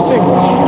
racing.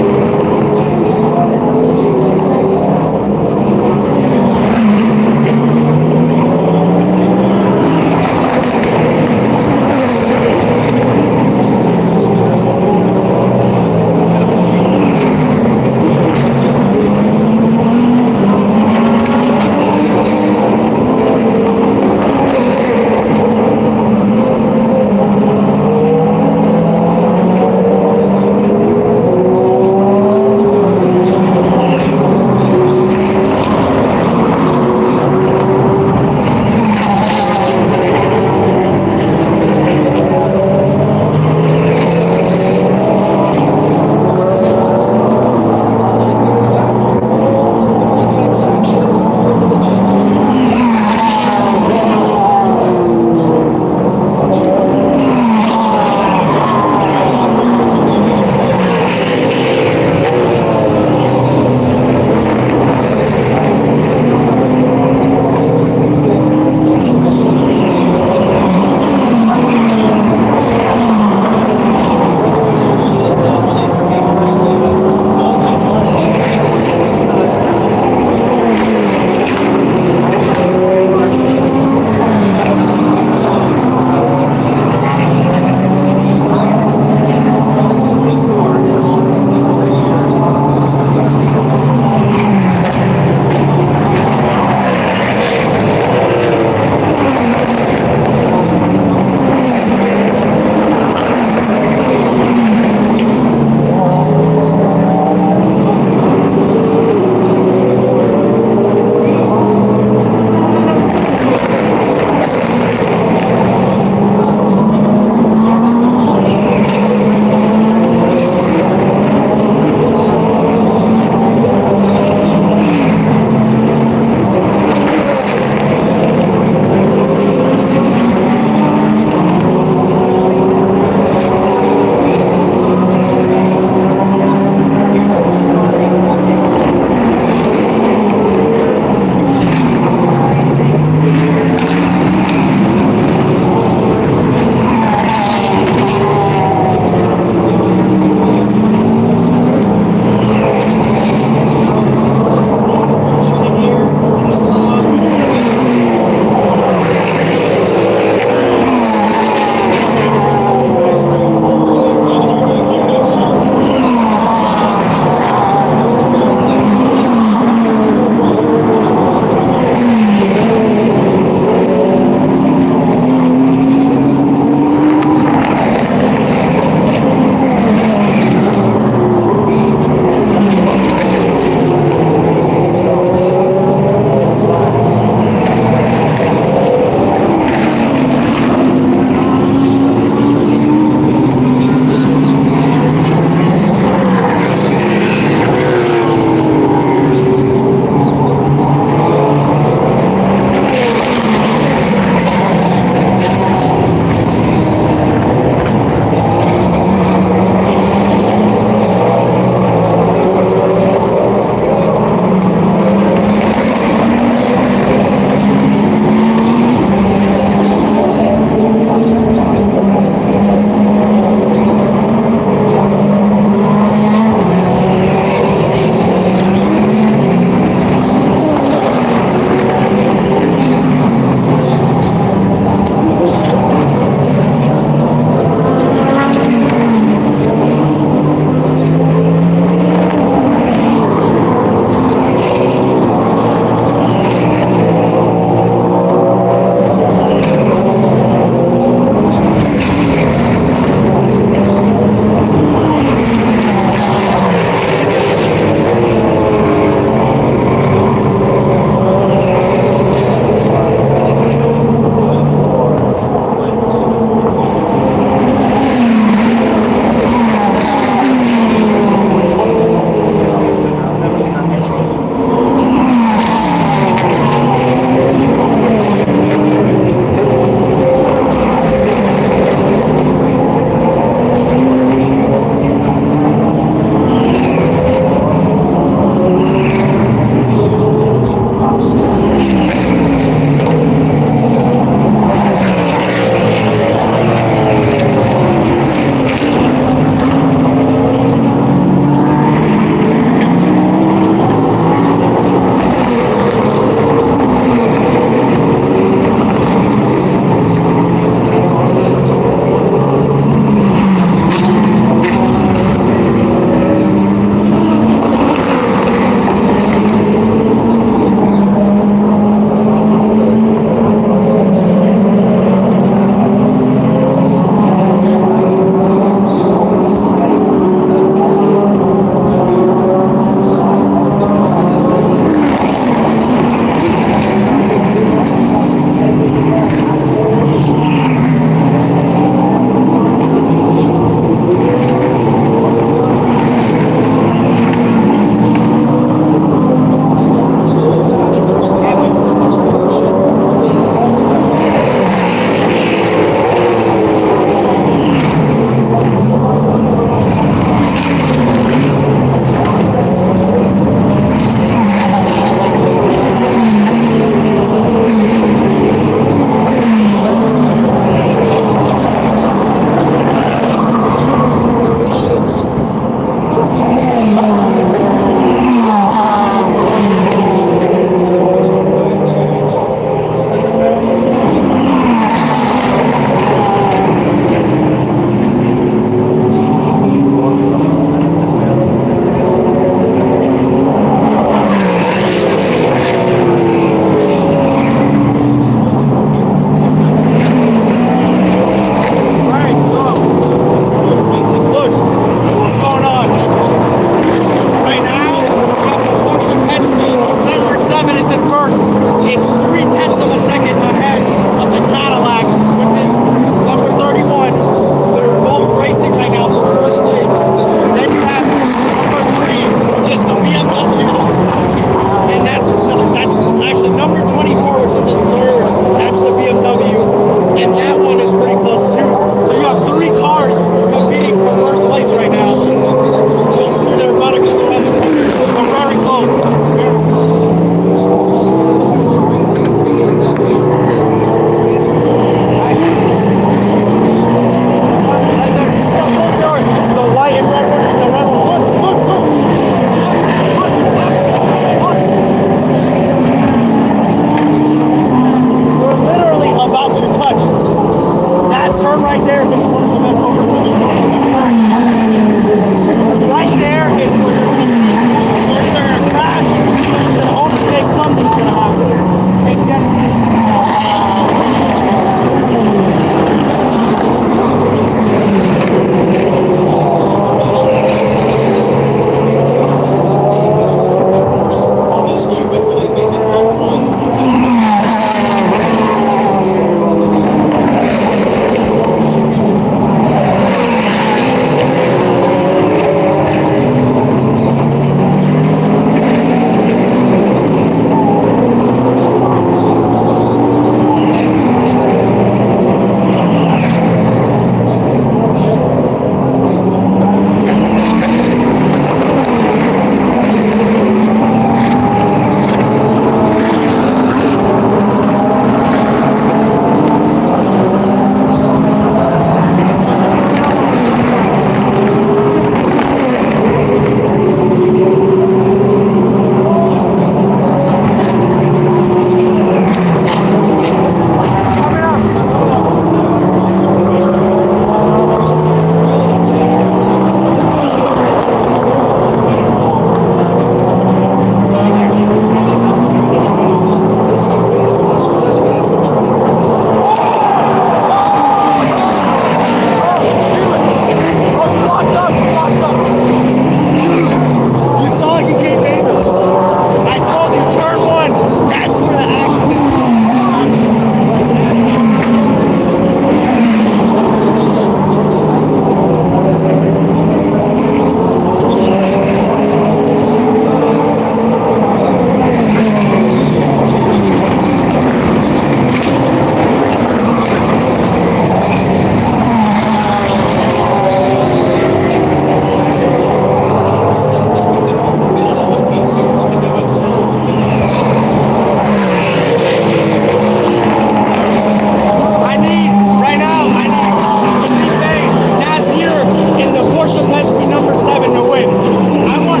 Penske number 7 to win. I want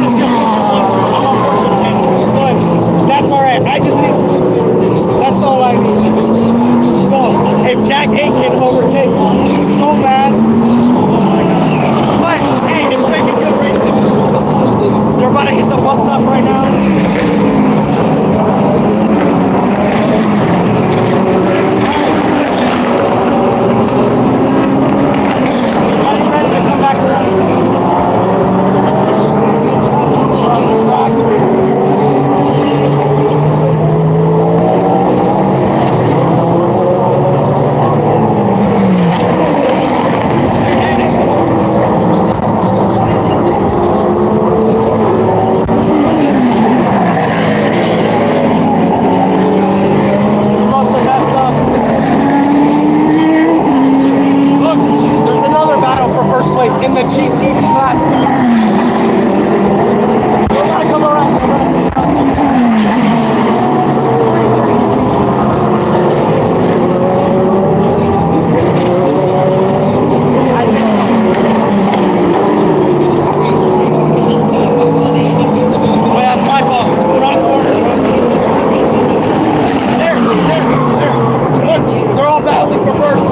to see a Porsche 1-2. I want Porsche 10. But that's all right. I just need. That's all I need. So if Jack Aitken overtakes, he's so mad. But hey, it's making good racing. They're about to hit the bus stop right now. In the GT class, dude. We're gonna come around. Oh, that's my fault. Wrong corner. There. Look, they're all battling for first.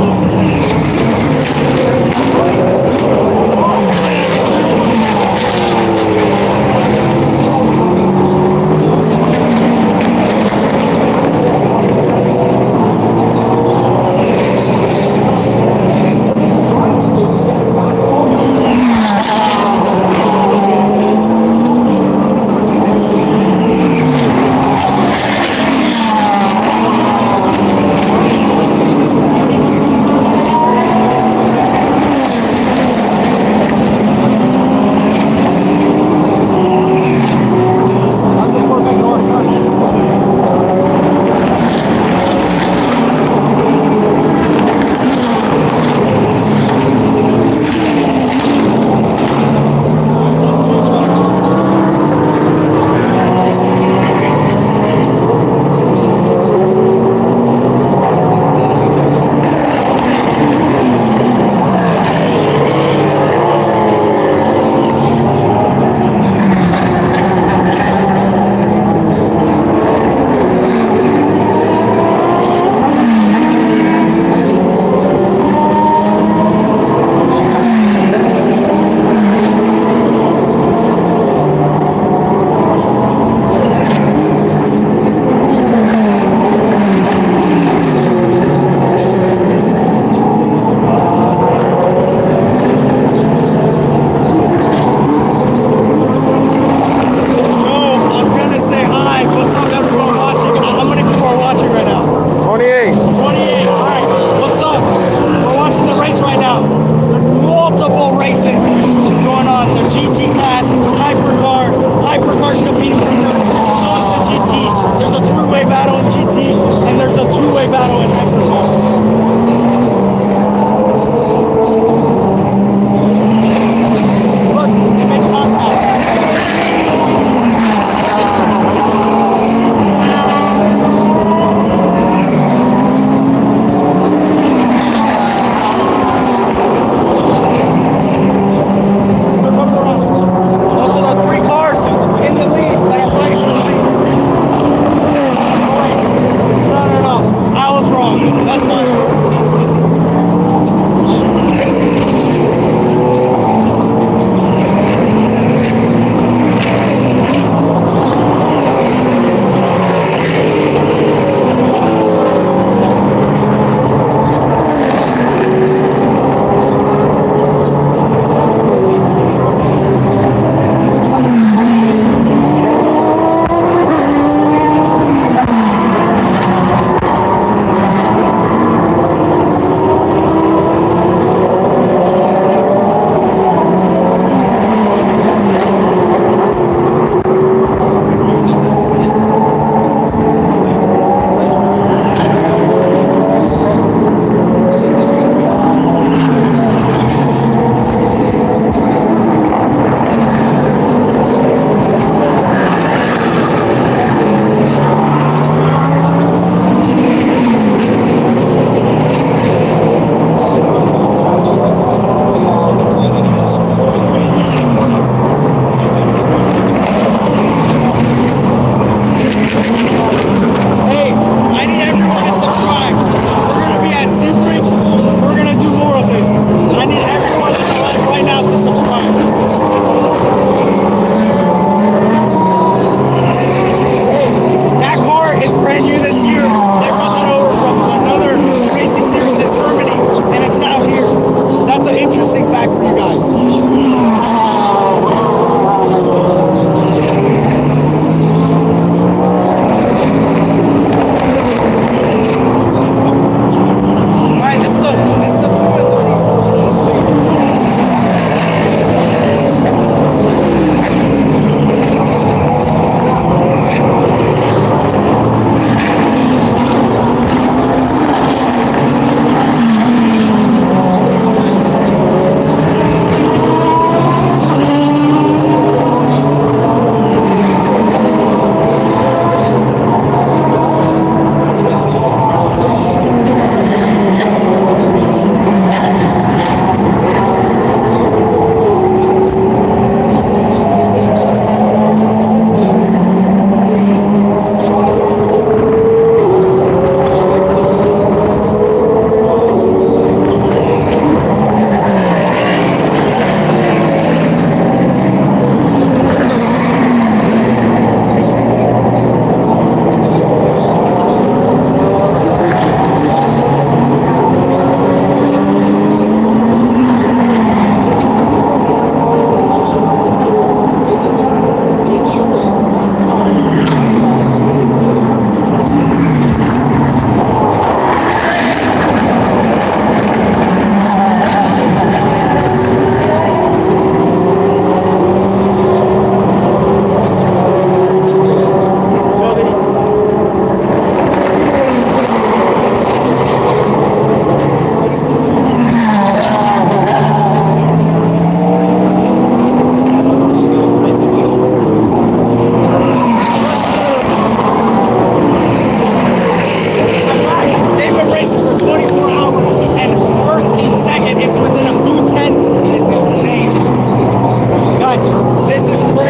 wrong.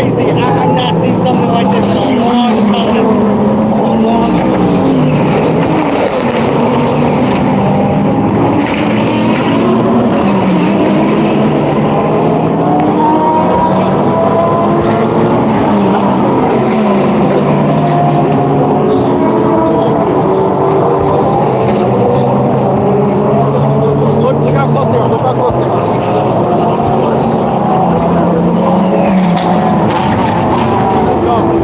crazy. I have not seen something like this in a long time. A long time. Look how close they are. Look how close they are. Go.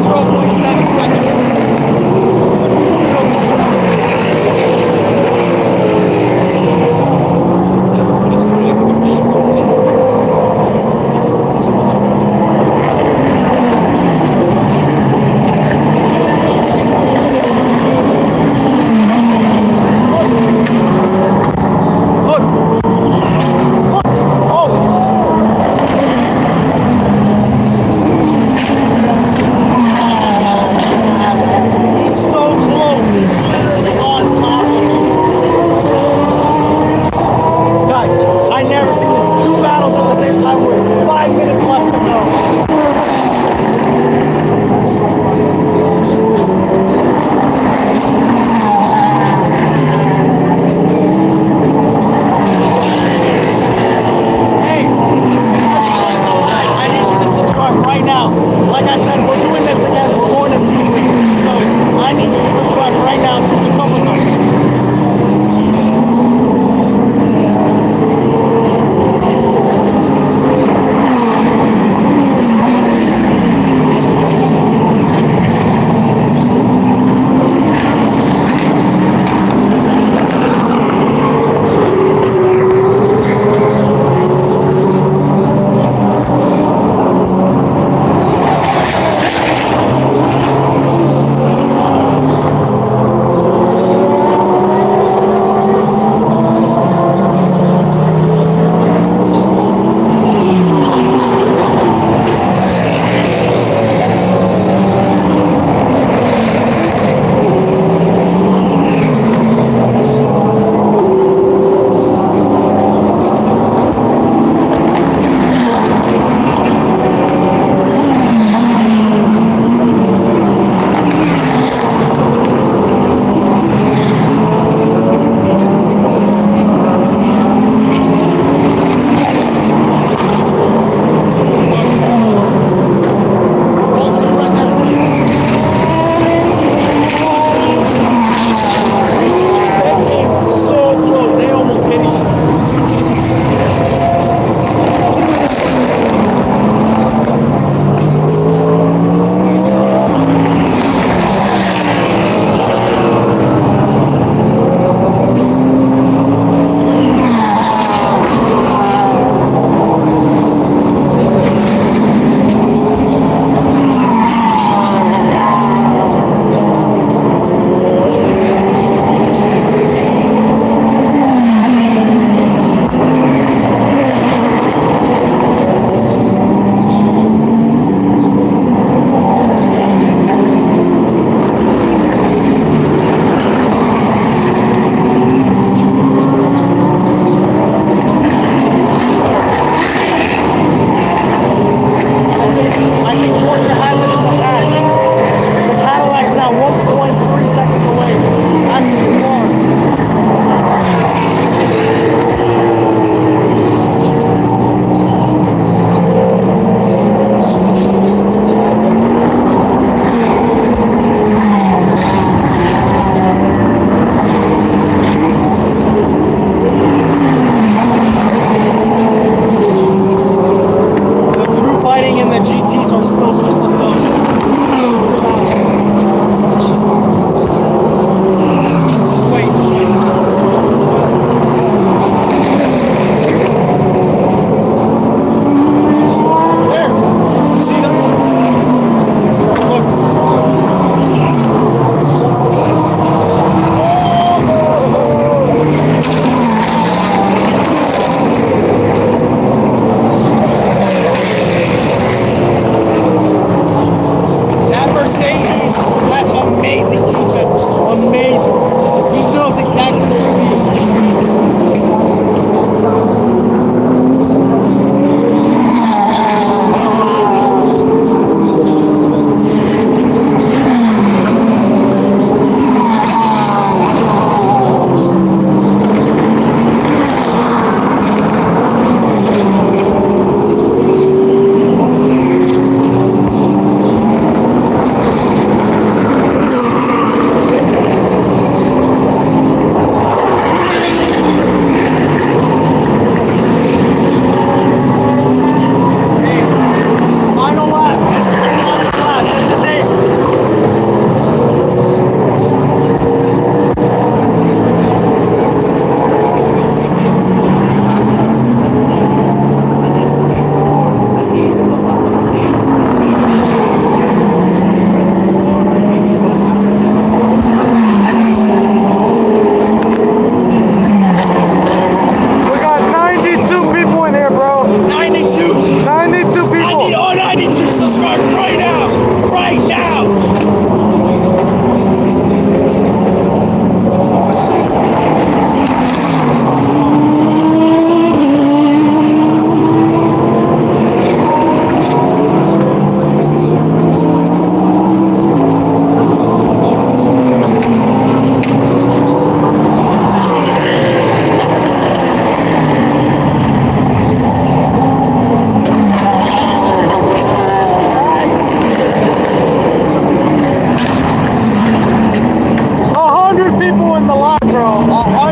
0.7 seconds.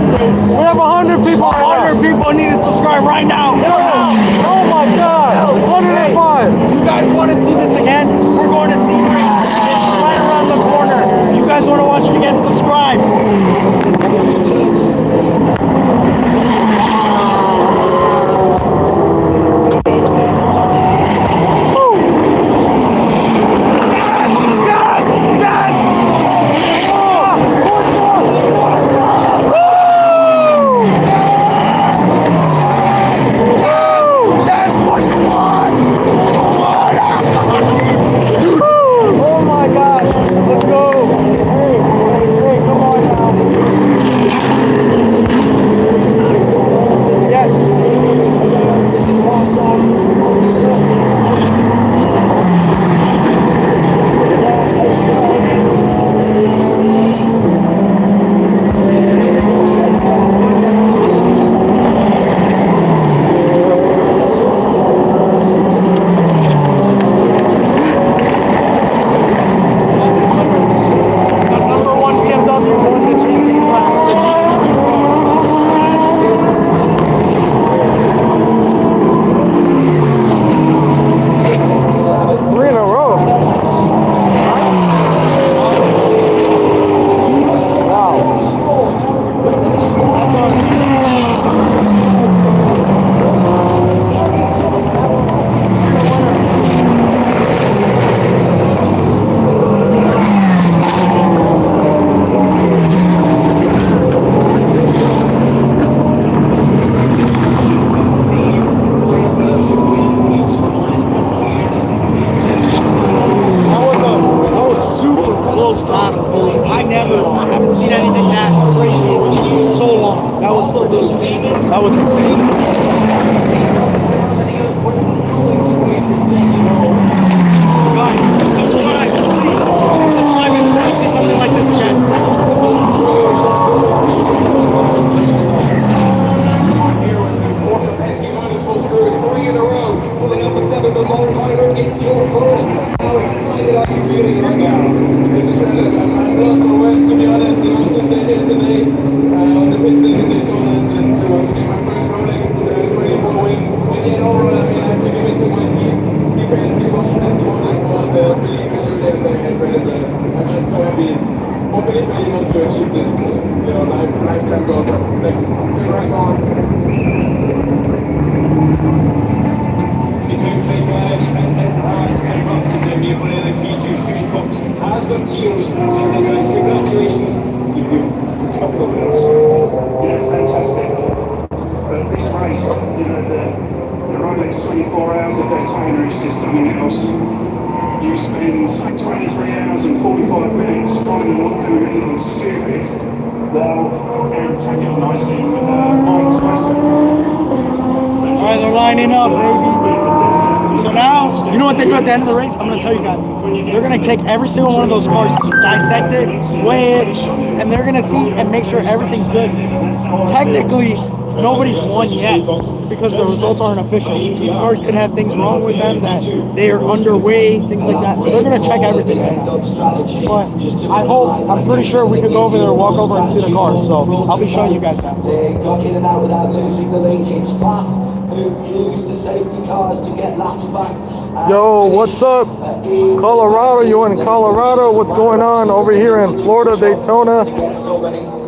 100. We have 100 people right now. 100 people need to subscribe right now. Oh my God. 105. You guys want to see this again? We're going to Sebring. It's right around the corner. You guys want to watch it again? Subscribe. Oh my God. Let's go. Hey, come on now. Yes. That was insane. Guys, subscribe, please. Subscribe if you want to see something like this again. It's your first. How excited are you feeling right now? It's incredible. I'm lost for words, to be honest. I'm just here today on the pits in Daytona to get my first Rolex 24 win. And yet, overall, I mean, I have to give it to my team. Team Penske, Penske Motorsport, Philippe, Julian, and Brendan. I'm just so happy for Philippe able to achieve this, lifetime goal. Like, congrats on. Has got tears in his eyes. Congratulations to you. Couple of minutes. Yeah, fantastic. But this race, the Rolex 24 hours at Daytona is just something else. You spend 23 hours and 45 minutes trying to not do anything stupid while antagonizing Mike Tyson. All right, they're lining up, baby. So now, you know what they do at the end of the race? I'm going to tell you guys. They're going to take every single one of those cars, dissect it, weigh it, and they're going to see and make sure everything's good. Technically, nobody's won yet because the results aren't official. These cars could have things wrong with them, that they are underweight, things like that. So they're going to check everything. But I hope, I'm pretty sure we could go over there, walk over and see the cars. So I'll be showing you guys that. They got in and out without losing the lead. It's Pfaff who used the safety cars to get laps back. Yo, what's up? Colorado, you in Colorado? What's going on over here in Florida, Daytona?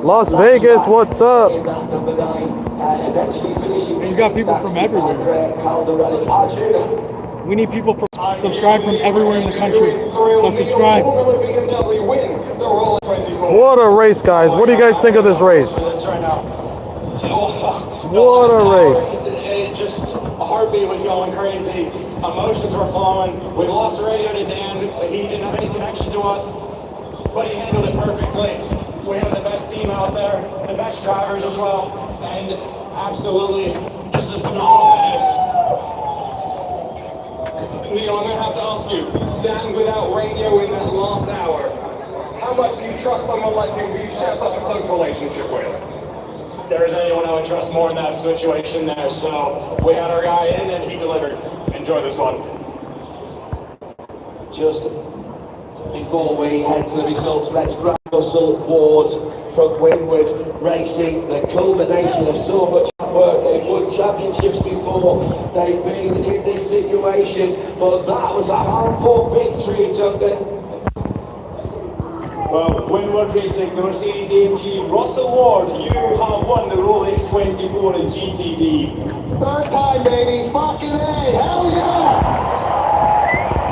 Las Vegas, what's up? You got people from everywhere. We need people from subscribe from everywhere in the country. So subscribe. What a race, guys. What do you guys think of this race? What a race. Just a heartbeat was going crazy. Emotions were flowing. We lost the radio to Dan. He didn't have any connection to us, but he handled it perfectly. We have the best team out there, the best drivers as well, and absolutely just a phenomenal finish. Neil, I'm going to have to ask you, Dan without radio in that last hour, how much do you trust someone like him who you share such a close relationship with? There is anyone I would trust more in that situation there, so we had our guy in and he delivered. Enjoy this one. Just before before we head to the results, let's grab Russell Ward from Winwood Racing, the culmination of so much work. They've won championships before, they've been in this situation, but that was a hard-fought victory, Duncan. Well, Winwood Racing, the Mercedes AMG, Russell Ward, you have won the Rolex 24 in GTD. Third time, baby, fucking A, hell yeah!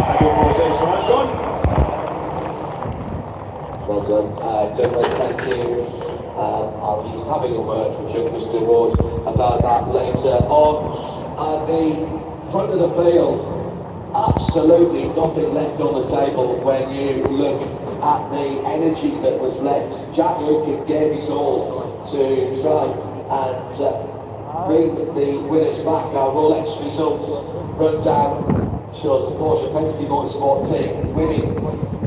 I do apologise for that, John. Well done, gentlemen, thank you. I'll be having a word with young Mr. Ward about that later on. At the front of the field, absolutely nothing left on the table when you look at the energy that was left. Jack Lincoln gave his all to try and bring the winners back. Our Rolex results run down shows the Porsche Penske Motorsport team winning,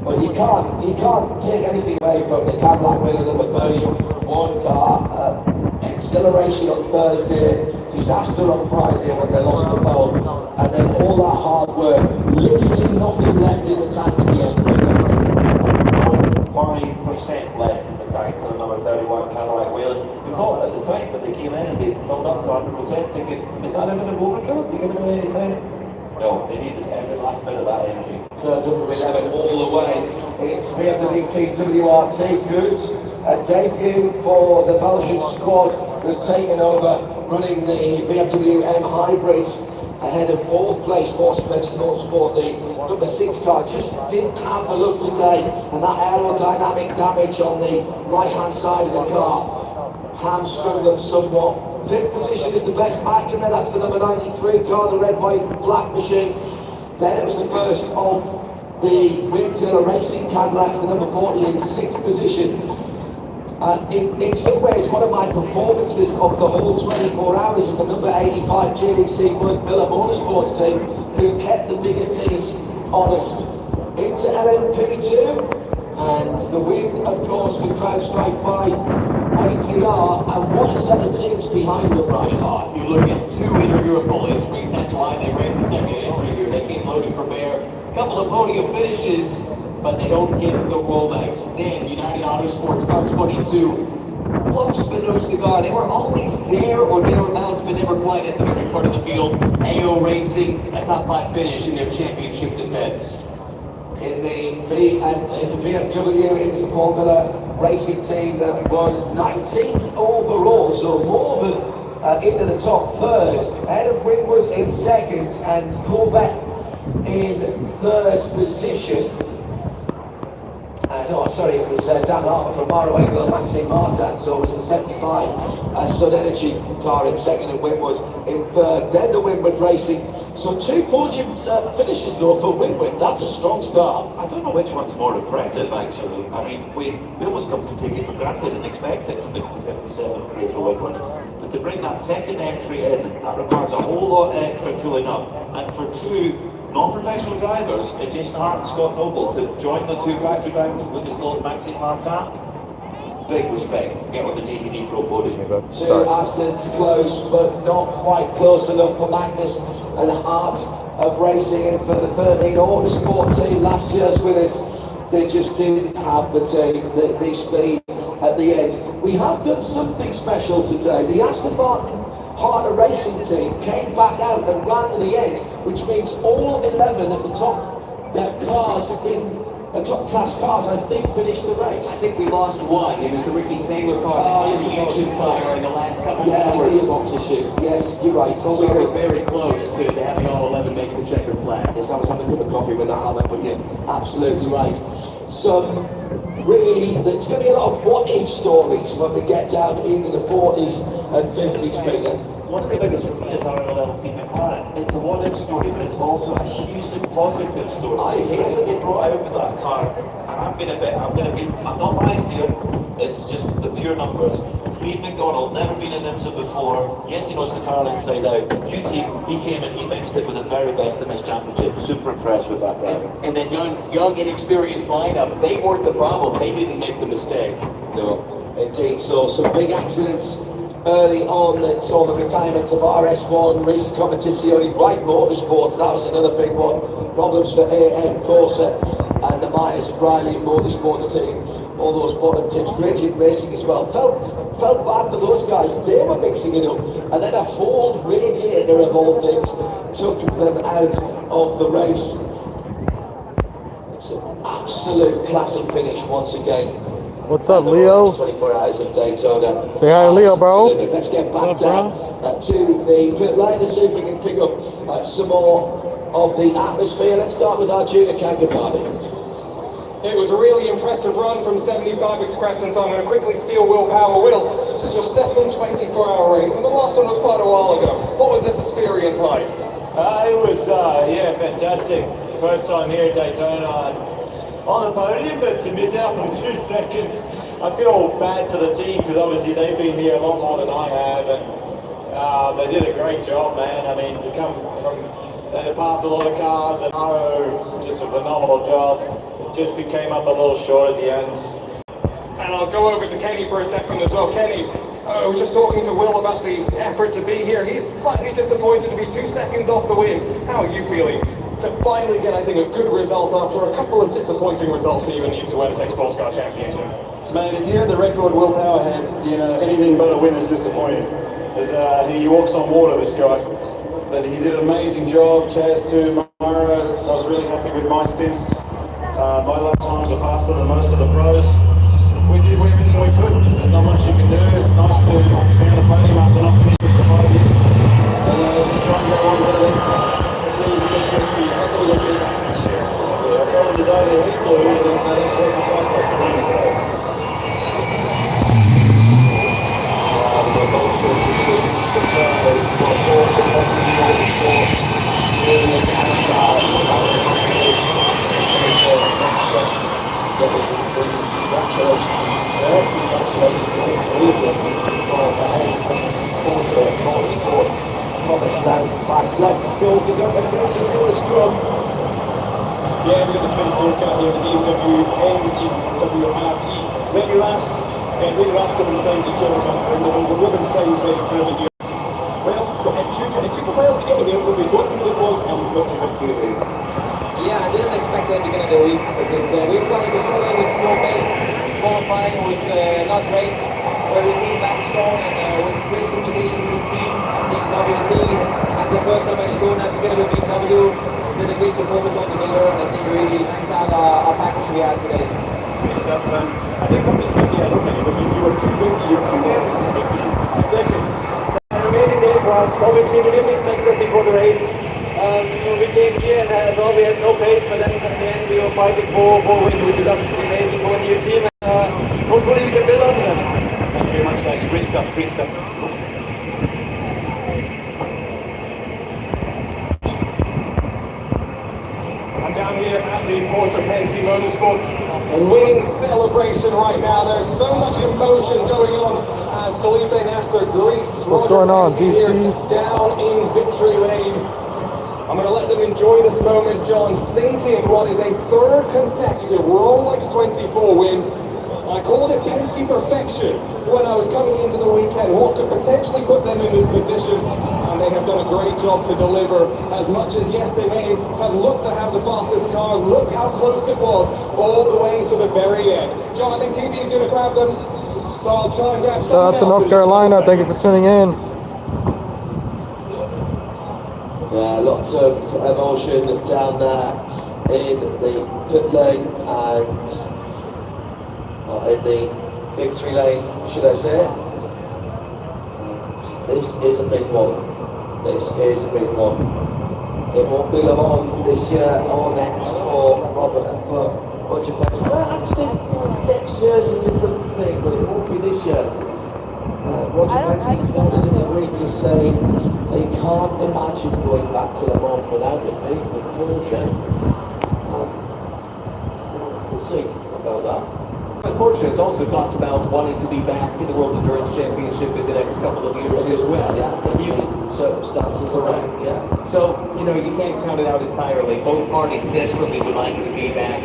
but you can't take anything away from the Cadillac winner number 31 car. Acceleration on Thursday, disaster on Friday when they lost the pole, and then all that hard work, literally nothing left in the tank at the end. 5% left in the tank for the number 31 Cadillac Whalen. We thought at the time that they came in and they filled up to 100%, thinking, is that a bit of overkill? Are they going to win any time? No, they needed every last bit of that energy. Turned number 11 all the way. It's BMW Team WRT. Good. A debut for the Belgian squad who have taken over running the BMW M Hybrids ahead of fourth place Porsche Penske Motorsport. The number 6 car just didn't have the look today, and that aerodynamic damage on the right hand side of the car hamstrung them somewhat. Fifth position is the best Magnum, that's the number 93 car, the red, white and black machine. Then it was the first of the Winter Racing Cadillacs, the number 40 in 6th position. In some ways, one of my performances of the whole 24 hours was the number 85 JDC Miller Motorsports team, who kept the bigger teams honest. Into LMP2, and the win, of course, with CrowdStrike by APR, and what a set of teams behind them right now. You look at 2 inter-Europol entries, that's why they ran the second entry here. They came loaded for bear. A couple of podium finishes, but they don't get the Rolex. Then United Autosports car 22, close but no cigar. They were always there or thereabouts, but never quite at the very front of the field. AO Racing, a top 5 finish in their championship defense. In the BMW, it was the Paul Miller Racing team that won 19th overall, so more than into the top third. Ahead of Winwood in second and Corvette in third position. No, sorry, it was Dan Harper from Maro Engel and Maxime Martin, so it was the 75 Sun Energy car in second and Winwood in third. Then the Winwood Racing. So 2 podium finishes though for Winwood. That's a strong start. I don't know which one's more impressive, actually. I mean, we almost come to take it for granted and expect it from the 57 for Winwood. But to bring that second entry in, that requires a whole lot extra tooling up. And for 2 non-professional drivers, Jason Hart and Scott Noble, to join the 2 factory drivers, Lucas Stoll and Maxime Martin, big respect. Get on the GTD Pro podium. 2 Astons close, but not quite close enough for Magnus and Hart of Racing. And for the 13 Autosport team, last year's winners, they just didn't have the speed at the end. We have done something special today. The Aston Martin Harder Racing team came back out and ran to the end, which means all 11 of the top cars in the top class cars, I think, finished the race. I think we lost one. It was the Ricky Taylor car that had the engine fire in the last couple of hours. Gearbox issue. Yes, you're right. So we were very close to having all 11 make the checkered flag. Yes, I was having a cup of coffee with that helmet, but you're absolutely right. So, really, there's going to be a lot of what-if stories when we get down into the 40s and 50s, Peter. One of the biggest for me is our 11 team McLaren. It's a what-if story, but it's also a hugely positive story. The case that they brought out with that car, and I'm not biased here, it's just the pure numbers. Steve McDonald, never been in IMSA before. Yes, he knows the car inside out. New team, he came and he mixed it with the very best in this championship. Super impressed with that driver. And that young, inexperienced lineup, they weren't the problem. They didn't make the mistake. No, indeed. So some big accidents early on that saw the retirement of RS1, Racing Competizione, Bright Motorsports, that was another big one. Problems for AM Corsa and the Myers Riley Motorsports team. All those bottom teams, Gradient Racing as well. Felt bad for those guys, they were mixing it up. And then a whole radiator of all things took them out of the race. It's an absolute classic finish once again. What's up, Leo? 24 hours of Daytona. Say hi to Leo, bro. Let's get back down to the pit lane and see if we can pick up some more of the atmosphere. Let's start with Arjuna Kankavani. It was a really impressive run from 75 Express, and so I'm going to quickly steal Will Power. Will, this is your second 24-hour race, and the last one was quite a while ago. What was this experience like? It was, yeah, fantastic. First time here at Daytona on the podium, but to miss out by 2 seconds, I feel bad for the team because obviously they've been here a lot more than I have, and they did a great job, man. I mean, to come from and to pass a lot of cars, and Aro, just a phenomenal job. Just came up a little short at the end. And I'll go over to Kenny for a second as well. Kenny, I was just talking to Will about the effort to be here. He's slightly disappointed to be 2 seconds off the win. How are you feeling to finally get, I think, a good result after a couple of disappointing results for you in the Interweather Sports Car Championship? Mate, if you had the record Will Power had, you know, anything but a win is disappointing. He walks on water, this guy. But he did an amazing job. Chaz too, Mara, I was really happy with my stints. My lap times are faster than most of the pros. We did everything we could. Not much you can do. It's nice to be on the podium after not finishing for 5 years. And just try and go on with it next time. It was a big good for you. Hopefully we'll see that next year. Yeah, I told him today that he blew it, and that's what it cost us the next day. Let's go to Duncan Wilson for a scrum. Yeah, we got the 24 car here, the BMW and team WRT. When you asked them the friends to show them, the ribbon frames ready for the year. Well, it took a while to get here, but we got to the point and we got to victory. Yeah, I didn't expect that beginning of the week because we were playing the solo with no pace. Qualifying was not great, but we came back strong and it was great communication with the team. I think WT, as the first time at Daytona together with BMW, did a great performance altogether, and I think we really maxed out our package we had today. Great stuff, man. I didn't come to speak to you, I don't know, but you were too busy, you were too nervous to speak to you. Exactly. An amazing day for us. Obviously, we didn't expect that before the race. We came here and as all we had no pace, but then at the end we were fighting for win, which is absolutely amazing for a new team. Hopefully we can build on them. Thank you very much, guys. Great stuff, great stuff. I'm down here at the Porsche Penske Motorsports winning celebration right now. There's so much emotion going on as Felipe Nasser greets What's going on, DC? Down in victory lane. I'm going to let them enjoy this moment, John, sink in what is a third consecutive Rolex 24 win. I called it Penske perfection when I was coming into the weekend. What could potentially put them in this position? And they have done a great job to deliver. As much as, yes, they may have looked to have the fastest car, look how close it was all the way to the very end. John, I think TV is going to grab them, so I'll try and grab Shout out to North Carolina. Thank you for tuning in. Yeah, lots of emotion down there in the pit lane and in the victory lane, should I say. And this is a big one. This is a big one. It won't be Le Mans this year or next for Roger Penske. Well, actually, next year's a different thing, but it won't be this year. Roger Penske quoted in the week to say they can't imagine going back to Le Mans without it being with Porsche. We'll see about that. Porsche has also talked about wanting to be back in the World Endurance Championship in the next couple of years as well. Yeah, circumstances are right, yeah. So, you know, you can't count it out entirely. Both parties desperately would like to be back.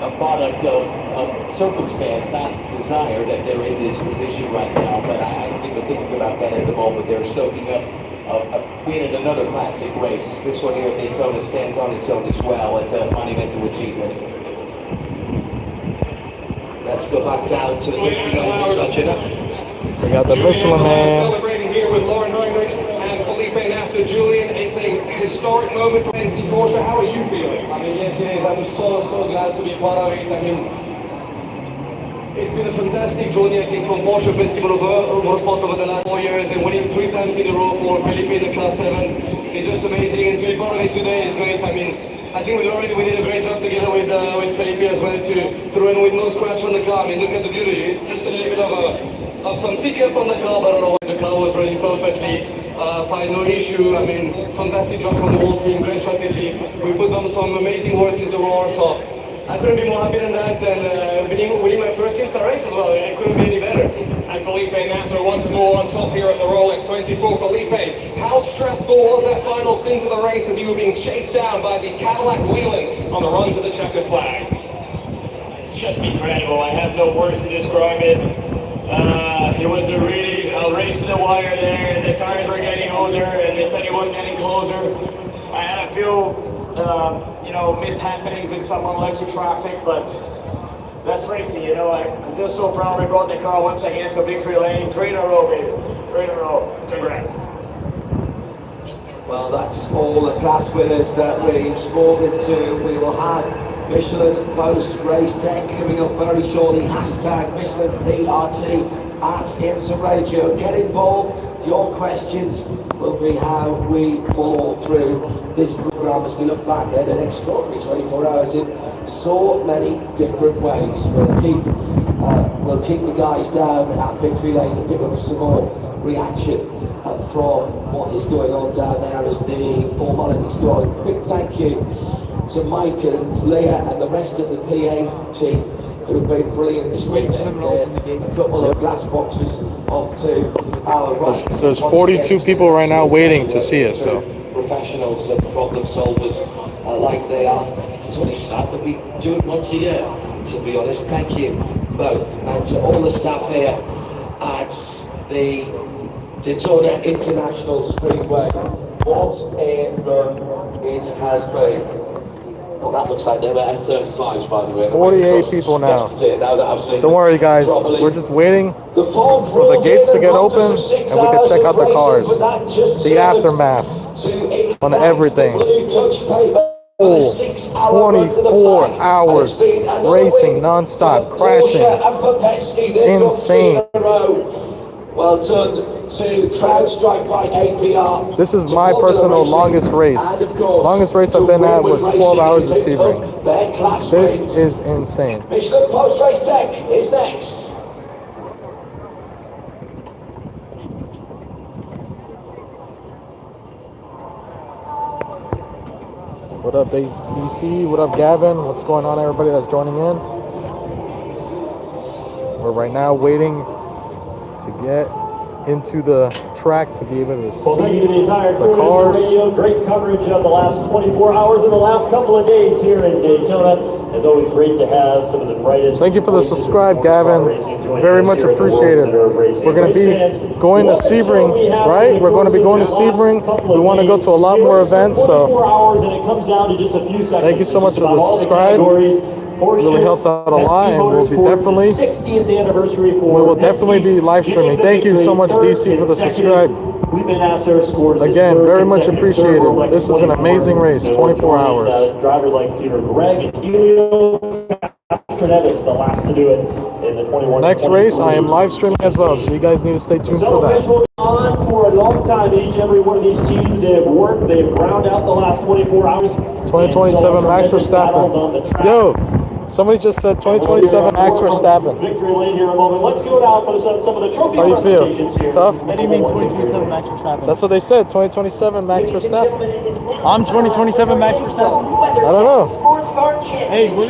a product of circumstance, not desire, that they're in this position right now. But I don't think they're thinking about that at the moment. They're soaking up a win in another classic race. This one here at Daytona stands on its own as well. It's a monumental achievement. Let's go back down to the victory lane. We got the Michelin Man. Celebrating here with Lauren Heinrich and Felipe Nasser. Julian, it's a historic moment for Penske Porsche. How are you feeling? I mean, yes, it is. I'm so glad to be part of it. I mean, it's been a fantastic journey, I think, from Porsche Penske Motorsport over the last 4 years, and winning 3 times in a row for Felipe in the Class 7 is just amazing. And to be part of it today is great. I mean, I think we did a great job together with Felipe as well to run with no scratch on the car. I mean, look at the beauty. Just a little bit of some pickup on the car, but I don't know, the car was running perfectly. Fine, no issue. I mean, fantastic job from the whole team, great strategy. We put on some amazing horses in the roar, so I couldn't be more happy than that. And winning my first Team Star race as well, it couldn't be any better. And Felipe Nasser once more on top here at the Rolex 24. Felipe, how stressful was that final stint of the race as you were being chased down by the Cadillac Wheeling on the run to the checkered flag? It's just incredible. I have no words to describe it. It was a race to the wire there, and the tires were getting older, and the 31 getting closer. I had a few, mishappenings with some unelectric traffic, but that's racing, I'm just so proud we brought the car once again to victory lane. 3 in a row, baby. 3 in a row. Congrats. Well, that's all the class winners that we've spoken to. We will have Michelin post-race tech coming up very shortly. Hashtag Michelin PRT at IMSA Radio. Get involved. Your questions will be how we follow through this program as we look back at an extraordinary 24 hours in so many different ways. We'll keep the guys down at Victory Lane and pick up some more reaction from what is going on down there as the formalities go on. Quick thank you to Mike and Leah and the rest of the PA team who've been brilliant this week. A couple of glass boxes off to our right. There's 42 people right now waiting to see us. So professionals and problem solvers like they are. It's only sad that we do it once a year, to be honest. Thank you both, and to all the staff here at the Daytona International Speedway. What a run it has been. Well, that looks like they were F-35s, by the way. 48 people now. Now that I've seen don't worry, guys. We're just waiting for the gates to get open and we can check out the cars. The aftermath on everything. 24 hours racing non-stop, crashing. Insane. Well done to CrowdStrike by APR. This is my personal longest race. Longest race I've been at was 12 hours of Sebring. This is insane. Michelin post-race tech is next. What up, DC? What up, Gavin? What's going on, everybody that's joining in? We're right now waiting to get into the track to be able to see thank you to the entire the cars. Radio. Great coverage of the last 24 hours and the last couple of days here in Daytona. As always, great to have some of the brightest. Thank you for the subscribe, Gavin. Very much appreciated. We're going to be going to Sebring, right? We're going to be going to Sebring. We want to go to a lot more events. So thank you so much for the subscribe. Really helps out a lot, and we'll be definitely 60th anniversary. We will definitely be live streaming. Thank you so much, DC, for the subscribe. Again, very much appreciated. This is an amazing race, 24 hours. Drivers like Peter Gregg and Elio Castroneves, the last to do it in the 21. Next race, I am live streaming as well, so you guys need to stay tuned for that. Will be on for a long time. Each and every one of these teams have worked. They've ground out the last 24 hours. 2027 Max Verstappen. Yo. Somebody just said 2027 Max Verstappen. Victory lane here in a moment. Let's go now for some of the trophy How do you feel? here. Tough? What do you mean 2027 Max Verstappen? That's what they said, 2027 Max Verstappen. I'm 2027 Max Verstappen. I don't know. Hey, I don't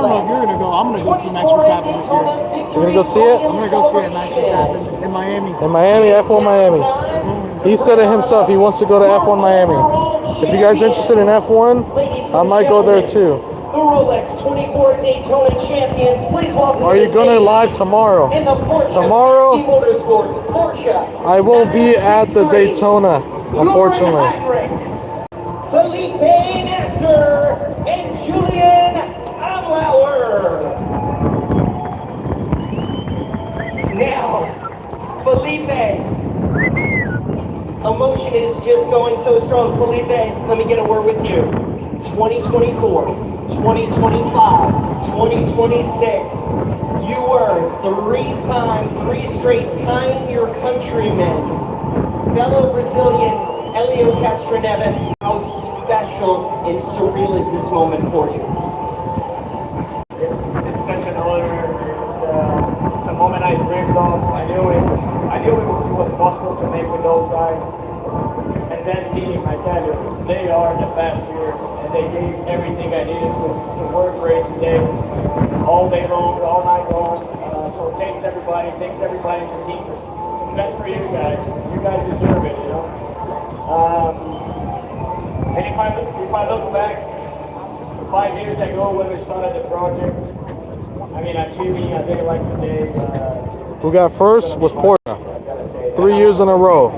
know if you're going to go. I'm going to go see Max Verstappen this year. You're going to go see it? I'm going to go see it, Max Verstappen, in Miami. In Miami, F1 Miami. He said it himself, he wants to go to F1 Miami. If you guys are interested in F1, I might go there too. the Rolex 24 Daytona champions. Please welcome Are you gonna live tomorrow? in the Porsche Tomorrow, Penske Motorsports Porsche. I won't be at the 963, Daytona, unfortunately. Felipe Nasser and Julian Amlauer. Now, Felipe, emotion is just going so strong. Felipe, let me get a word with you. 2024, 2025, 2026, you were three straight tying your countrymen, fellow Brazilian Elio Castroneves. How special and surreal is this moment for you? It's such an honor. It's a moment I dreamed of. I knew it was possible to make with those guys. And that team, I tell you, they are the best here, and they gave everything I needed to work for it today, all day long, all night long. So thanks everybody in the team. That's for you guys. You guys deserve it, you know. And if I look back 5 years ago when we started the project, I mean, achieving a day like today. Who got first was Porsche. 3 years in a row.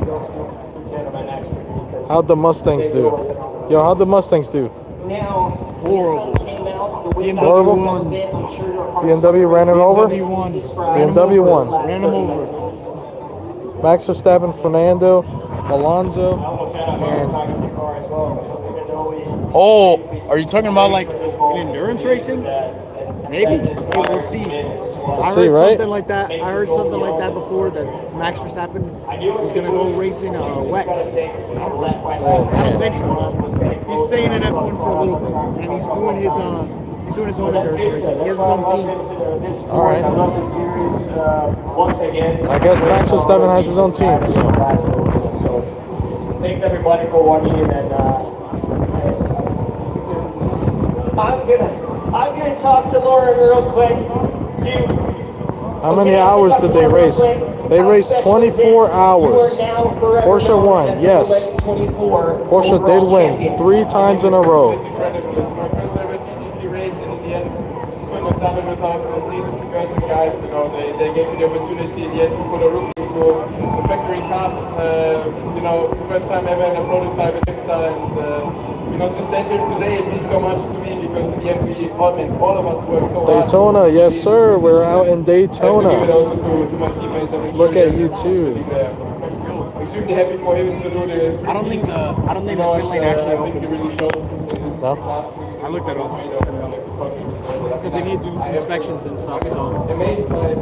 How'd the Mustangs do? Yo, how'd the Mustangs do? Now, horrible. Horrible? BMW ran it over? BMW BMW won. Ran him over. Max Verstappen, Fernando, Alonso, and Oh, are you talking about like in endurance racing? Maybe. We'll see. I heard something like that. I heard something like that before, that Max Verstappen was gonna go racing wet. I don't think so. He's staying in F1 for a little bit, and he's doing his own endurance racing. He has his own team. all right. I love this series once again. I guess Max Verstappen has his own team. So. So thanks everybody for watching, and I'm gonna talk to Lauren real quick. How many hours did they race? They raced 24 hours. Porsche won, yes. Porsche did win 3 times in a row. It's incredible. It's my first ever GTP race, and in the end, couldn't have done it without these girls and guys. You know, they gave me the opportunity in the end to put a rookie into the factory car. You know, first time ever in a prototype at IMSA, and you know, to stand here today, it means so much to me, because in the end, all of us work so hard. Daytona, yes sir. We're out in Daytona. Also to my teammates. Look at you too. Extremely happy for him to do the. I don't think the pit lane actually opens. No? I looked at it because they need to do inspections and stuff. So amazed by him.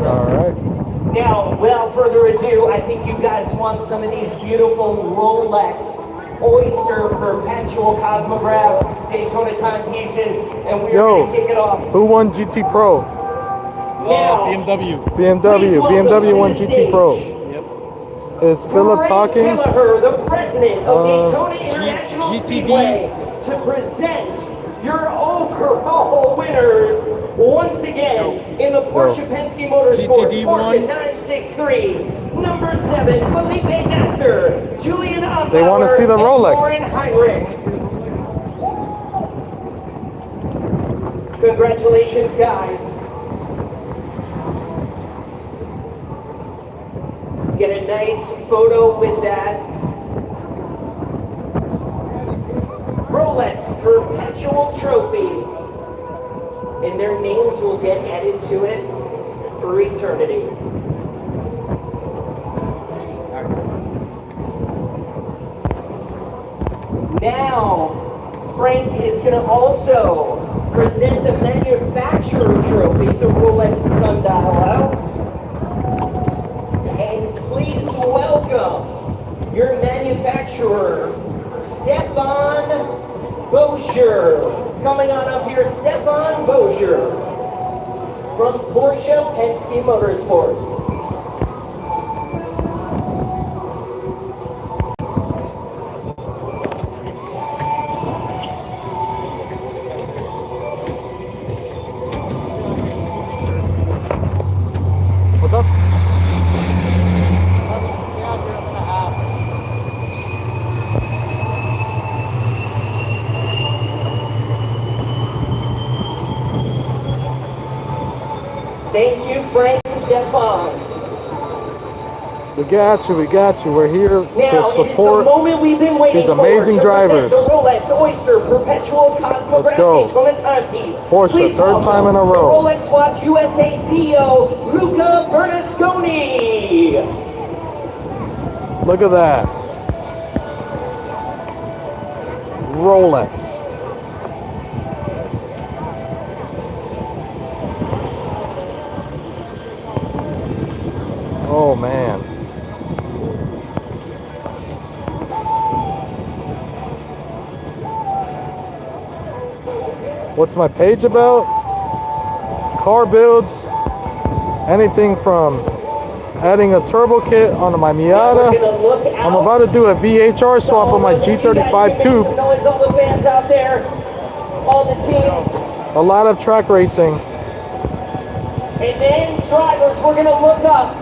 All right. Now, without further ado, I think you guys want some of these beautiful Rolex Oyster Perpetual Cosmograph Daytona timepieces, and we're going to kick it off. Who won GT Pro? Now, BMW won GT Pro. Yep. Is Philip talking? Kelleher, the president of Daytona International Speedway, to present your overall winners once again in the Porsche Penske Motorsports Porsche 963, number 7, Felipe Nasser, Julian Amlauer, They want to see the Rolex. Lauren Heinrich. Congratulations, guys. Get a nice photo with that. Rolex Perpetual Trophy. And their names will get added to it for eternity. Now, Frank is going to also present the manufacturer trophy, the Rolex Sundial. And please welcome your manufacturer, Stefan Bozier. Coming on up here, Stefan Bozier from Porsche Penske Motorsports. What's up? Thank you, Frank Stefan. We got you. We got you. We're here Now, to it is the support moment we've been waiting these amazing for. drivers. The Rolex Oyster Perpetual Cosmograph Let's go. Daytona timepiece. Porsche, Please third welcome time in a the row. Rolex Watch USA CEO, Luca Bernasconi. Look at that. Rolex. Oh man. What's my page about? Car builds. Anything from adding a turbo kit onto my Miata. I'm about to do a VHR swap on my G35 Coupe. Some noise, all the fans out there, all the teams. A lot of track racing. And then drivers, we're gonna look up.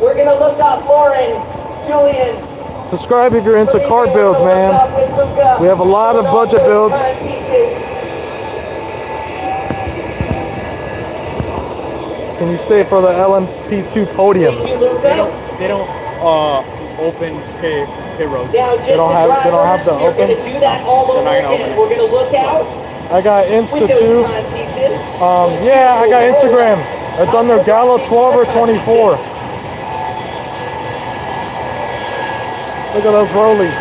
We're gonna look up Lauren, Julian. Subscribe if you're into car builds, man. We have a lot of budget builds. Can you stay for the LMP2 podium? They don't open pit road. Now, just They don't have the you're open. gonna do that all over again. We're gonna look out. I got Insta with those too. timepieces. Yeah, I got Instagram. It's under Gallo 12 or 24. Look at those rollies.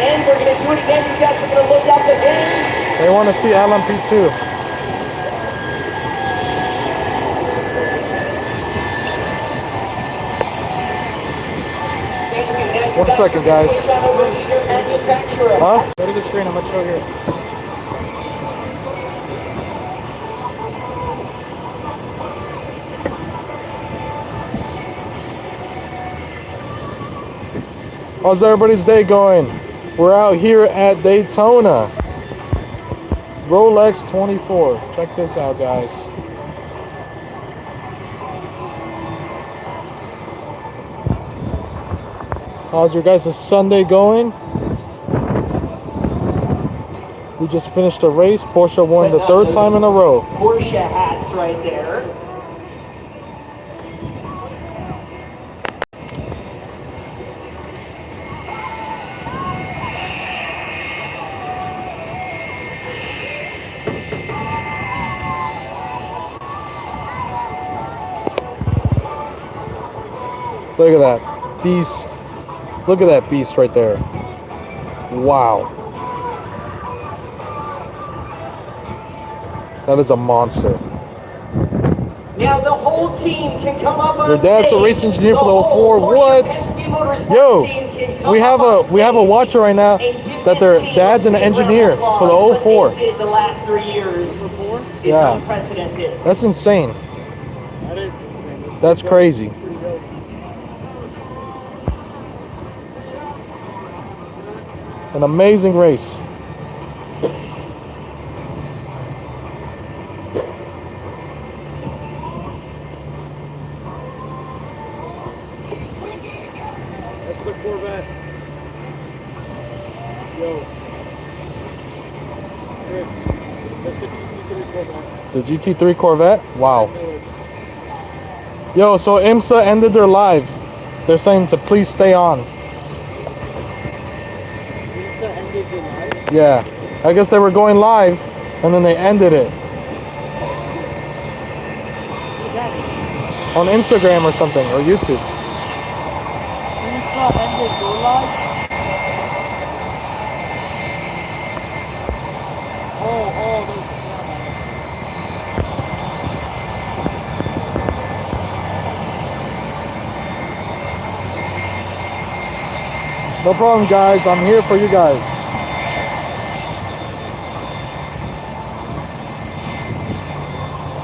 And we're gonna do it again. You guys are gonna look up again. They want to see LMP2. One second, guys. Huh? Go to the screen. I'm gonna show you. How's everybody's day going? We're out here at Daytona. Rolex 24. Check this out, guys. How's your guys' Sunday going? We just finished a race. Porsche won the third time in a row. Porsche hats right there. Look at that beast. Look at that beast right there. Wow. That is a monster. Now the whole team can come up on Your dad's stage. a race engineer for the 04. What? Yo, we have a watcher right now that their dad's an engineer for the 04. What they did the last 3 years is Yeah. unprecedented. That's insane. That is insane. That's crazy. An amazing race. That's the Corvette. Yo. Chris, that's the GT3 Corvette. The GT3 Corvette? Wow. Yo, so IMSA ended their live. They're saying to please stay on. IMSA ended their live? Yeah. I guess they were going live and then they ended it. On Instagram or something, or YouTube. IMSA ended your live? Oh, those. No problem, guys. I'm here for you guys.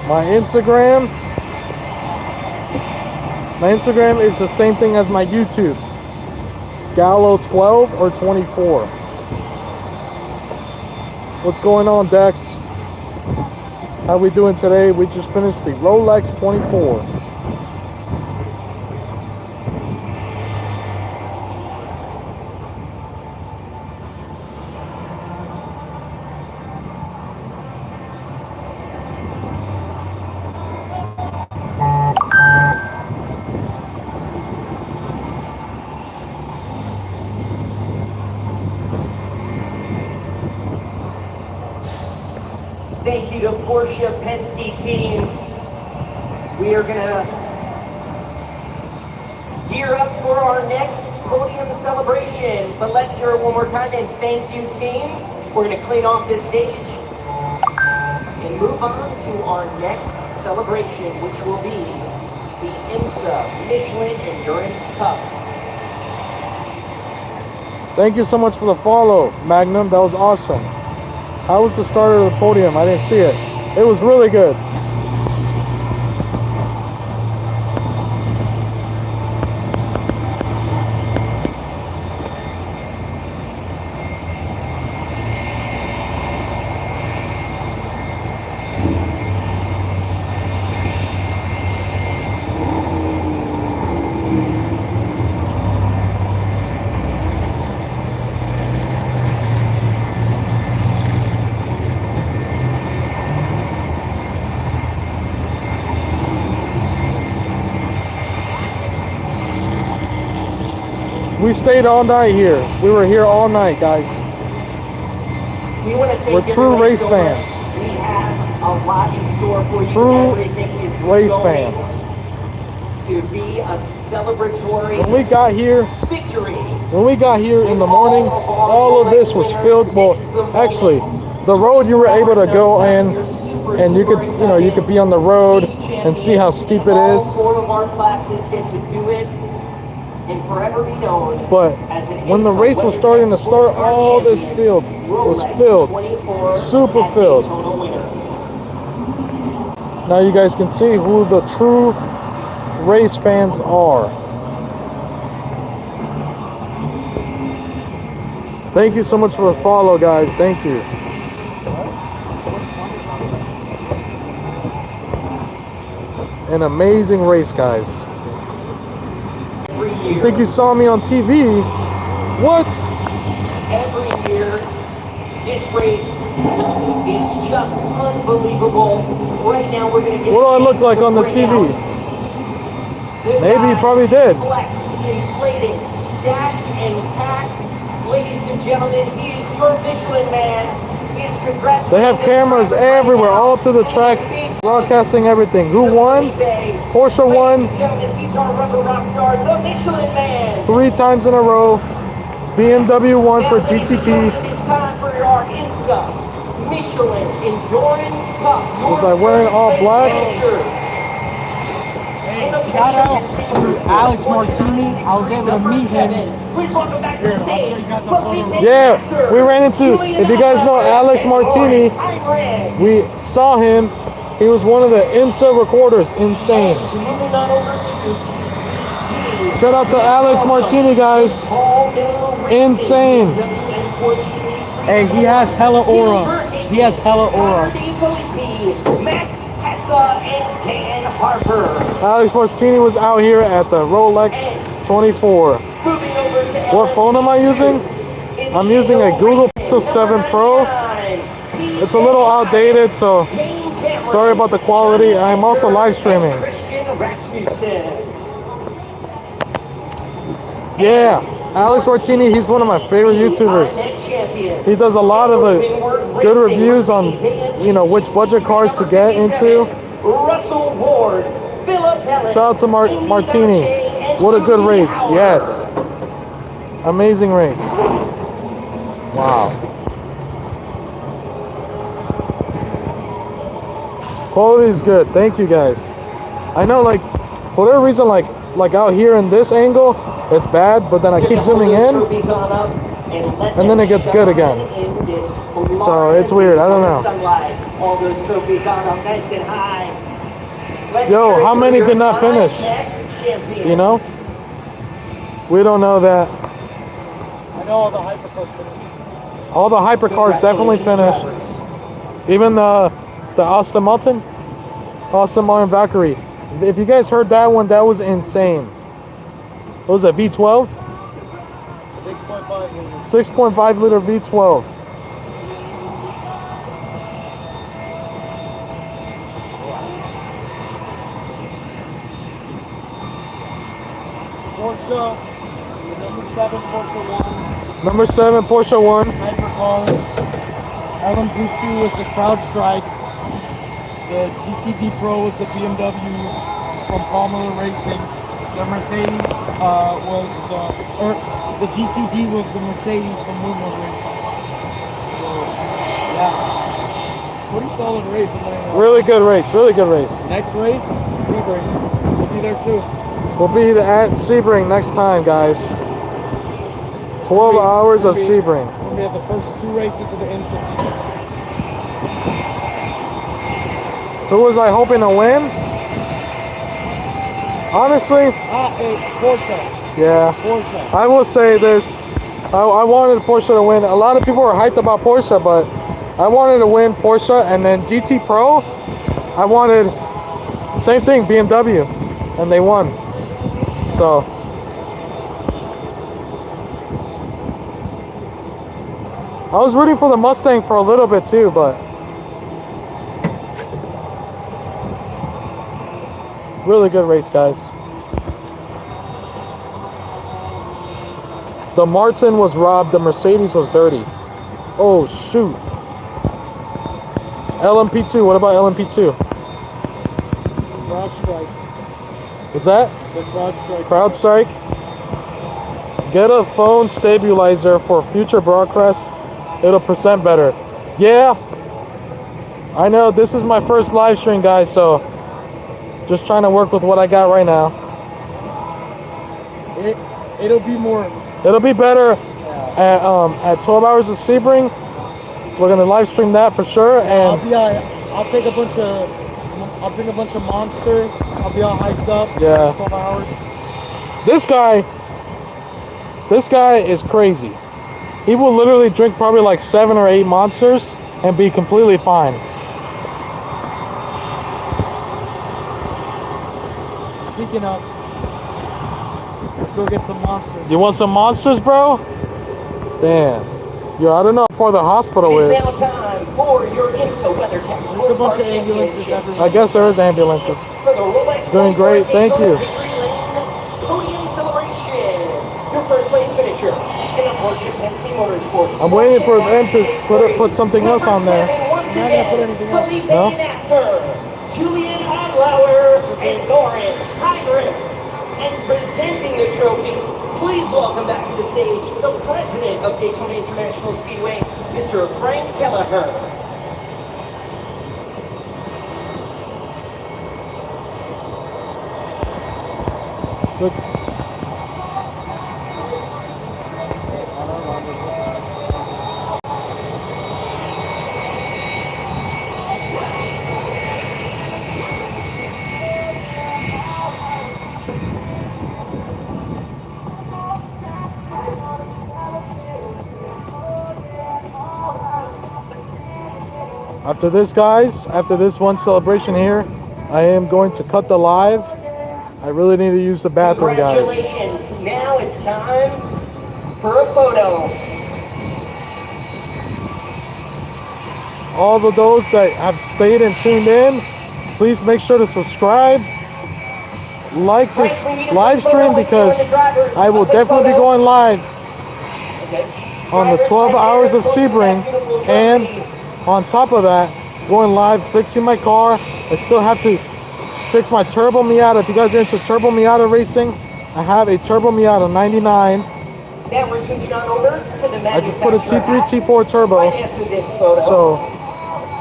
My Instagram is the same thing as my YouTube. Gallo 12 or 24. What's going on, Dex? How we doing today? We just finished the Rolex 24. Thank you to Porsche Penske team. We are gonna gear up for our next podium celebration, but let's hear it one more time and thank you team. We're gonna clean off this stage and move on to our next celebration, which will be the IMSA Michelin Endurance Cup. Thank you so much for the follow, Magnum. That was awesome. How was the start of the podium? I didn't see it. It was really good. We stayed all night here. We were here all night, guys. We're true race fans. We have a lot in store for you. True Everything is race going fans. to be a celebratory When we got here, victory. when we got here in the morning, all of this was filled. Well, actually, the road you were able to go in, and you could be on the road and see how steep it is. All 4 of our classes get to do it and forever be known. But when the race was starting to start, all this field was filled, super filled. Now you guys can see who the true race fans are. Thank you so much for the follow, guys. Thank you. An amazing race, guys. You think you saw me on TV? What? Every year, this race is just unbelievable. Right now, we're going to get What do I look like on the TV? Maybe you probably did. Flexed, inflated, stacked, and packed. Ladies and gentlemen, he is your Michelin man. He is congratulating. They have cameras everywhere, all through the track, broadcasting everything. Who won? Porsche won. He's our rubber rock star, the Michelin man. 3 times in a row. BMW won for GTP. It's time for our IMSA Michelin Endurance Cup. Was I wearing all black? Shout out to Alex Martini. I was able to meet him. Please welcome back to the stage. Yeah, we ran into, if you guys know Alex Martini, we saw him. He was one of the IMSA recorders. Insane. Shout out to Alex Martini, guys. Insane. Hey, he has hella aura. He has hella aura. Max Hessa and Dan Harper. Alex Martini was out here at the Rolex 24. What phone am I using? I'm using a Google Pixel 7 Pro. It's a little outdated, so sorry about the quality. I'm also live streaming. Yeah, Alex Martini, he's one of my favorite YouTubers. He does a lot of the good reviews on, which budget cars to get into. Russell Ward, Shout out to Martini. What a good race. Yes. Amazing race. Wow. Quality is good. Thank you, guys. I know, for whatever reason, like out here in this angle, it's bad, but then I keep zooming in, and then it gets good again. So it's weird. I don't know. All those trophies on up nice and high. Yo, how many did not finish? We don't know that. I know all the hypercars finished. All the hypercars definitely finished. Even the Aston Martin Valkyrie. If you guys heard that one, that was insane. What was that, V12? 6.5 liters. 6.5 liter V12. Porsche, number 7 Porsche 1. Number 7 Porsche 1. Hypercar. LMP2 was the CrowdStrike. The GTD Pro was the BMW from Palmer Racing. The Mercedes was the GTD was the Mercedes from Winwood Racing. So, yeah, pretty solid race. Really good race. Really good race. Next race, Sebring. We'll be there too. We'll be at Sebring next time, guys. 12 hours of Sebring. We have the first 2 races of the IMSA season. Who was I hoping to win? Honestly, Porsche. Yeah. Porsche. I will say this. I wanted Porsche to win. A lot of people were hyped about Porsche, but I wanted to win Porsche, and then GT Pro, I wanted same thing, BMW, and they won. So I was rooting for the Mustang for a little bit too, but really good race, guys. The Martin was robbed, the Mercedes was dirty. Oh shoot. LMP2, what about LMP2? CrowdStrike. What's that? The CrowdStrike. CrowdStrike. Get a phone stabilizer for future broadcasts. It'll present better. Yeah. I know this is my first live stream, guys, so just trying to work with what I got right now. It'll be more. It'll be better at 12 hours of Sebring. We're gonna live stream that for sure, and I'll take a bunch of Monster. I'll be all hyped up. Yeah. 12 hours. This guy is crazy. He will literally drink probably like 7 or 8 Monsters and be completely fine. Speaking of, let's go get some Monsters. You want some Monsters, bro? Damn. Yo, I don't know how far the hospital is. It's now time for your IMSA WeatherTech Sports There's a bunch Car of ambulances Championship. everywhere. I guess there is ambulances. For the Rolex Doing great, thank you. podium celebration. Your first place finisher in the Porsche Penske Motorsports. I'm waiting for them to put something else on there. Once again, Felipe No? Nasser, Julian Adlauer, and Lauren Heinrich. And presenting the trophies, please welcome back to the stage the president of Daytona International Speedway, Mr. Frank Kelleher. Look. After this, guys, after this one celebration here, I am going to cut the live. I really need to use the bathroom, guys. Congratulations. Now it's time for a photo. All of those that have stayed and tuned in, please make sure to subscribe. Like this live stream because I will definitely be going live on the 12 hours of Sebring, and on top of that, going live fixing my car. I still have to fix my Turbo Miata. If you guys are into Turbo Miata racing, I have a Turbo Miata 99. I just put a T3, T4 turbo. So,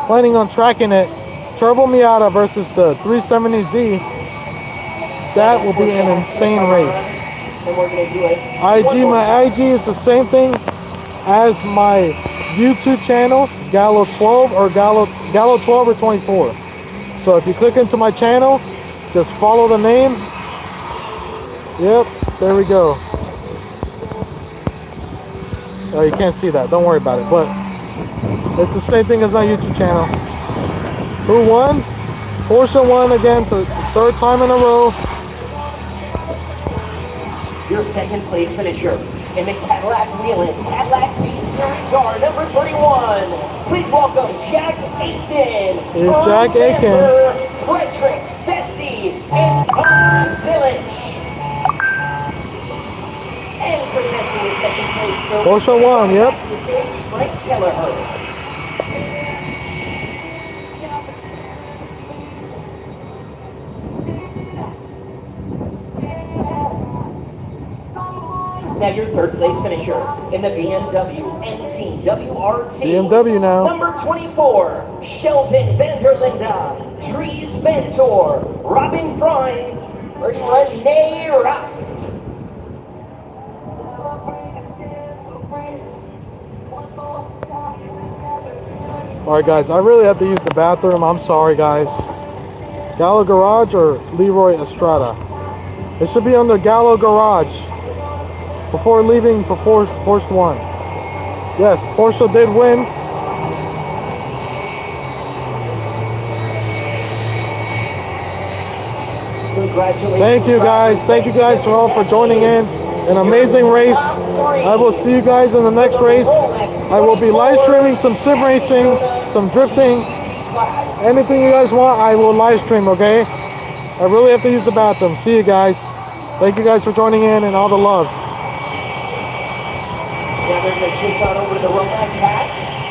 planning on tracking it. Turbo Miata versus the 370Z. That will be an insane race. My IG is the same thing as my YouTube channel, Gallo 12 or Gallo 12 or 24. So if you click into my channel, just follow the name. Yep, there we go. Oh, you can't see that. Don't worry about it. But it's the same thing as my YouTube channel. Who won? Porsche won again for the 3rd time in a row. Your second place finisher in the Cadillac Wheeling Cadillac B Series R number 31. Please welcome Jack Aiken. Here's Jack Aiken. Frederick Vesti and Connor Zilich. And presenting the second place. Porsche won, yep. To the stage, Frank Kelleher. Now your third place finisher in the BMW NT WRT. BMW now. Number 24, Sheldon Vanderlinde, Dries Ventor, Robin Freins, Renee Rust. Alright guys, I really have to use the bathroom. I'm sorry guys. Gallo Garage or Leroy Estrada? It should be on the Gallo Garage before leaving Porsche 1. Yes, Porsche did win. Congratulations. Thank you guys. Thank you guys all for joining in. An amazing race. I will see you guys in the next race. I will be live streaming some sim racing, some drifting. Anything you guys want, I will live stream, okay? I really have to use the bathroom. See you guys. Thank you guys for joining in and all the love. Now they're going to switch on over to the Rolex hat.